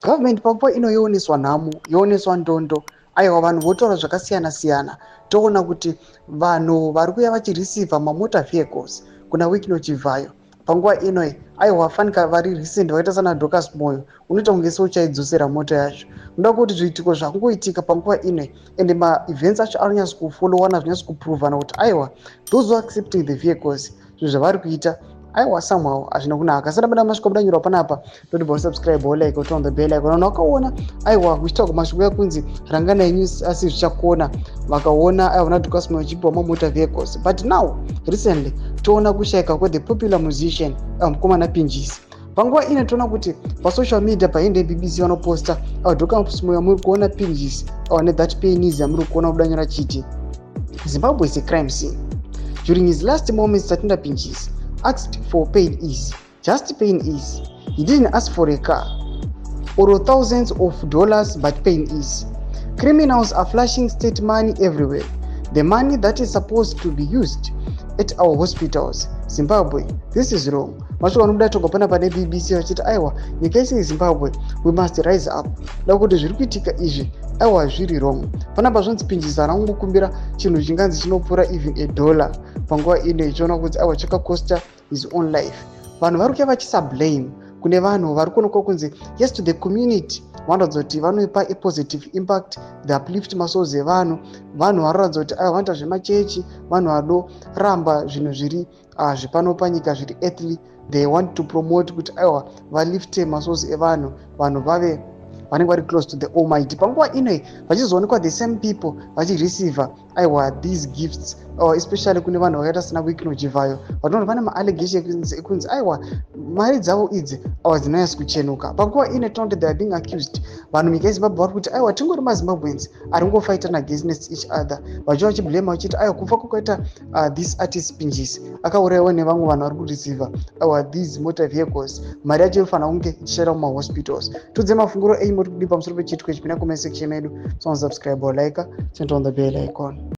Government panguva ino yooneswa nhamo, yooneswa ndondo, aiwa vanhu votaura zvakasiyana siyana, toona kuti vanhu vari kuuya vachirisivha mamotor vehicles kuna Wycliffe Nochivhayo panguva ino aiwa fanika vari recent vakaita sana Dorcas Moyo unoita kunge seuchaidzosera mota yacho. Unoda kuti zviitiko zvakungoitika panguva ino ende maevents acho anonyatsa kufolowana zvinonyatsa kupuruvhana kuti aiwa those who are accepting the vehicles zvinhu zvavari kuita aiwa somehow hazvina kunaka. Saka bada masvika mudanyura panapa doti bo subscribe or like or turn on the bell icon. Vanhu vakaona aiwa kuchitaurwa mashoko ekunzi ranganai news asi zvichakona vakaona aiwa na Dorcas Moyo achipiwa mamotor vehicles, but now recently toona kushayika kwe popular musician mukomana Pinjisi. Panguva ino toona kuti pasocial media paende BBC vanoposta Dorcas Moyo muri kuona Pinjisi that Painese muri kuona kudanyura chiti Zimbabwe is a crime scene. During his last moments Tatenda Pinjisi asked for Painese, just Painese. He didn't ask for a car or thousands of dollars, but Painese. Criminals are flashing state money everywhere, the money that is supposed to be used at our hospitals. Zimbabwe, this is wrong. Mashoko anobuda togopana pane BBC vachiti aiwa nyika yese yeZimbabwe we must rise up. Kuti zviri kuitika izvi aiwa zviri wrong. Panapa zvanzi Pinjisi anongokumbira chinhu chinganzi chinopfuura even $1 panguva ino ichiona kuti aiwa chakakosta his own life. Vanhu vari kuya vachisa-blame kune vanhu vari kuonekwa kunzi yes to the community, vanoratidza kuti vanoipa a positive impact, the uplift masouls evanhu. Vanhu vanoratidza kuti aiwa vanoita zvemachechi, vanhu vanoramba zvinhu zviri zvipano panyika zviri earthly. They want to promote kuti aiwa valifte masouls evanhu, vanhu vave vanenge vari close to the Almighty. Panguva ino vachizoonekwa the same people vachireceiva aiwa these gifts, especially kune vanhu vakaita sina Wycliffe Nochivhayo vatoona pane ma-allegations ekunzi aiwa mari dzavo idzi dzinonyatsa kuchenuka. Panguva ino toona kuti they are being accused. Vanhu nyika yeZimbabwe vari kuti aiwa tingori maZimbabweans ari kungofaitana against each other, vachiva vachiblame vachiti aiwa kufa kwakaita this artist Pinjisi akaurayiwa nevamwe vanhu vari kureceiva aiwa these motor vehicles, mari yacho inofanira kunge ichishayira mumahospitals. Tudze mafunguro enyu muri kudii pamusoro pechitiko ichi? Pinda comment section medu, subscribe or like, turn on the bell icon.